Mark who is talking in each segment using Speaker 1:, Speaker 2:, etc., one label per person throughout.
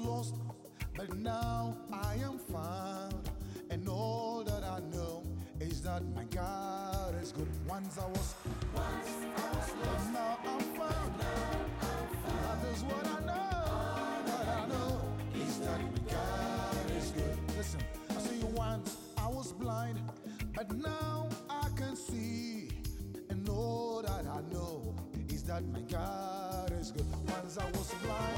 Speaker 1: lost, but now I am found. And all that I know is that my God is good. Once I was lost, but now I'm found. That is what I know. That I know is that my God is good. Listen, I say once I was blind, but now I can see. And all that I know is that my God is good. Once I was blind,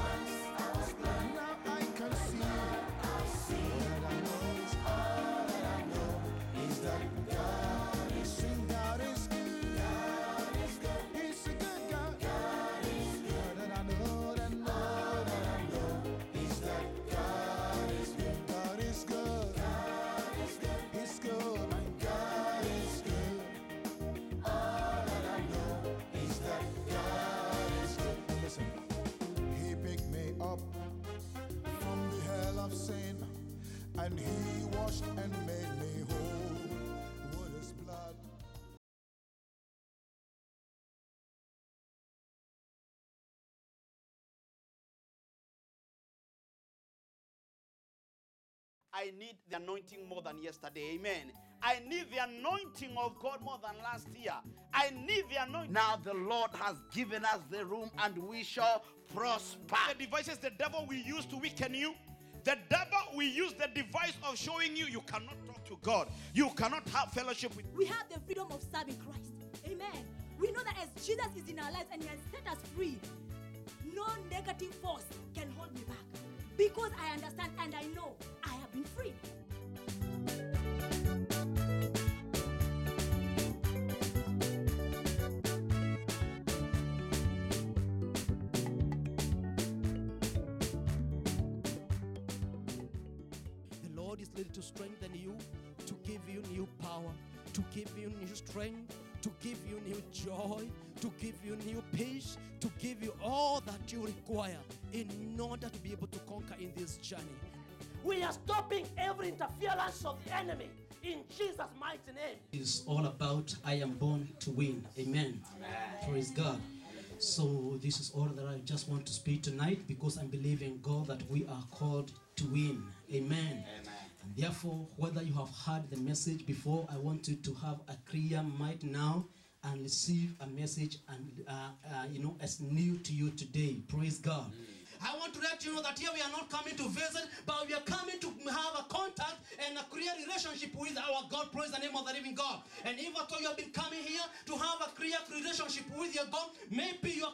Speaker 1: now I can see. All that I know is all that I know is that my God is sing. God is good. God is good. He's a good God. God is good. That I know, that I know is that God is good. God is good. God is good. He's good. My God is good. All that I know is that God is good. Listen, He picked me up from the hell of sin, and He washed and made me whole with His blood.
Speaker 2: I need the anointing more than yesterday. Amen. I need the anointing of God more than last year. I need the anointing. Now the Lord has given us the room and we shall prosper. The devices the devil will use to weaken you. The devil will use the device of showing you cannot talk to God. You cannot have fellowship with.
Speaker 3: We have the freedom of serving Christ. Amen. We know that as Jesus is in our lives and He has set us free, no negative force can hold me back. Because I understand and I know I have been free.
Speaker 4: The Lord is ready to strengthen you, to give you new power, to give you new strength, to give you new joy, to give you new peace, to give you all that you require in order to be able to conquer in this journey.
Speaker 5: We are stopping every interference of the enemy in Jesus' mighty name.
Speaker 4: It's all about I am born to win. Amen. Praise God. So this is all that I just want to speak tonight, because I believe in God that we are called to win. Amen. And therefore, whether you have heard the message before, I want you to have a clear mind now and receive a message and as new to you today. Praise God. I want to let you know that here we are not coming to visit, but we are coming to have a contact and a clear relationship with our God. Praise the name of the living God. And if at all you have been coming here to have a clear relationship with your God, maybe your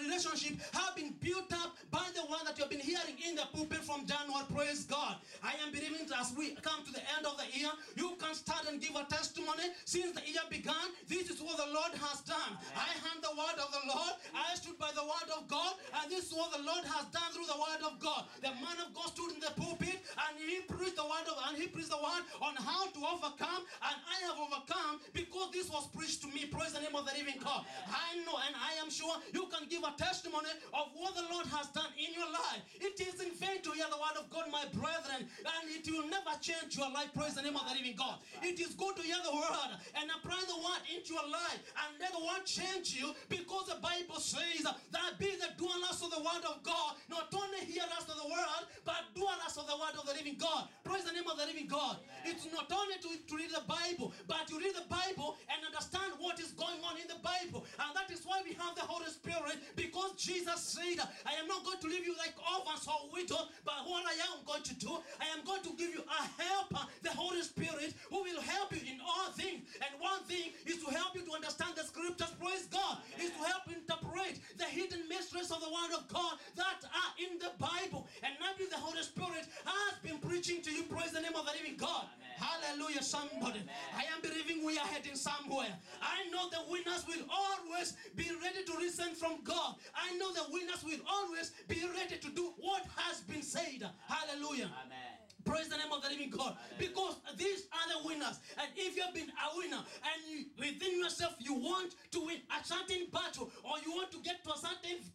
Speaker 4: relationship have been built up by the one that you have been hearing in the pulpit from January. Praise God. I am believing that as we come to the end of the year, you can start and give a testimony. Since the year began, this is what the Lord has done. I heard the word of the Lord. I stood by the word of God, and this is what the Lord has done through the word of God. The man of God stood in the pulpit and he preached the word on how to overcome, and I have overcome because this was preached to me. Praise the name of the living God. I know and I am sure you can give a testimony of what the Lord has done in your life. It is in vain to hear the word of God, my brethren, and it will never change your life. Praise the name of the living God. It is good to hear the word and apply the word into your life and let the word change you, because the Bible says that be the doers of the word of God, not only hearers of the word, but doers of the word of the living God. Praise the name of the living God. It's not only to read the Bible, but to read the Bible and understand what is going on in the Bible. And that is why we have the Holy Spirit, because Jesus said, I am not going to leave you like orphans or widows, but what I am going to do, I am going to give you a helper, the Holy Spirit, who will help you in all things. And one thing is to help you to understand the scriptures. Praise God. Is to help interpret the hidden mysteries of the word of God that are in the Bible. And maybe the Holy Spirit has been preaching to you. Praise the name of the living God. Amen. Hallelujah, somebody. Amen. I am believing we are heading somewhere. I know the winners will always be ready to listen from God. I know the winners will always be ready to do what has been said. Hallelujah. Amen. Praise the name of the living God. Amen. Because these are the winners. And if you have been a winner and within yourself you want to win a certain battle, or you want to get to a certain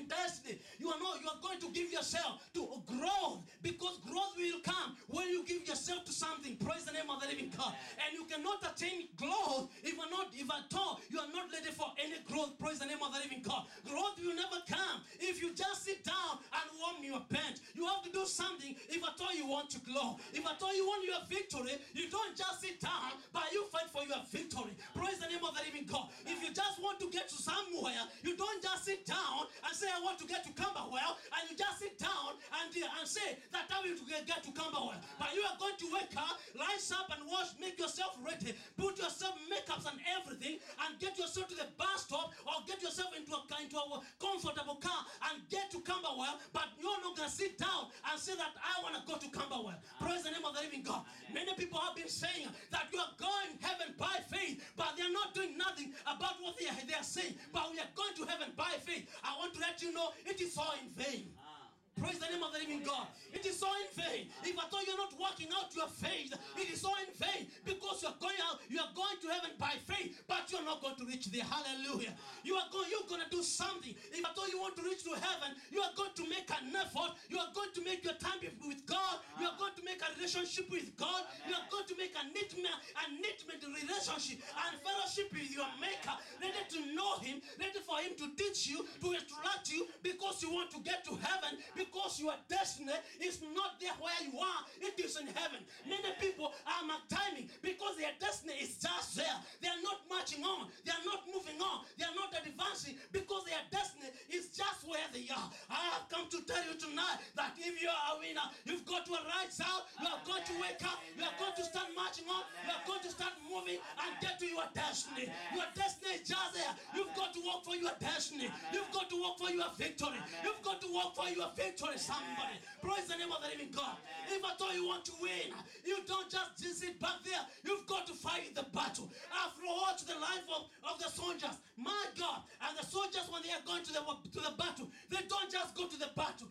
Speaker 4: destiny, you are going to give yourself to growth, because growth will come when you give yourself to something. Praise the name of the living God. And you cannot attain growth if at all you are not ready for any growth. Praise the name of the living God. Growth will never come if If you just sit down and warm your bench, you have to do something. If at all you want to glow, if at all you want your victory, you don't just sit down, but you fight for your victory. Praise the name of the living God. If you just want to get to somewhere, you don't just sit down and say, I want to get to Camberwell, and you just sit down and say that I will get to Camberwell. But you are going to wake up, rise up and wash, make yourself ready, put yourself makeups and everything, and get yourself to the bus stop or get yourself into a comfortable car and get to Camberwell. But you're not going to sit down and say that I want to go to Camberwell. Praise the name of the living God. Many people have been saying that you are going heaven by faith, but they are not doing nothing about what they are saying. But we are going to heaven by faith. I want to let you know it is all in vain. Praise the name of the living God. It is all in vain. If I thought you're not working out your faith, it is all in vain, because you're going to heaven by faith, but you're not going to reach there. Hallelujah. You're going to do something. If I thought you want to reach to heaven, you are going to make an effort. You are going to make your time with God. You are going to make a relationship with God. You are going to make an intimate relationship and fellowship with your Maker, ready to know Him, ready for Him to teach you, to instruct you, because you want to get to heaven, because your destiny is not there where you are, it is in heaven. Many people are timing because their destiny is just there. They are not marching on, they are not moving on, they are not advancing, because their destiny is just where they are. I have come to tell you tonight that if you are a winner, you've got to rise out, you are going to wake up, you are going to start marching on, you are going to start moving and get to your destiny. Your destiny is just there. You've got to work for your destiny. You've got to work for your victory. You've got to work for your victory. Somebody, praise the name of the living God. If at all you want to win, you don't just sit back there. You've got to fight the battle. I've watched the life of the soldiers. My God. And the soldiers, when they are going to the battle, they don't just go to the battle.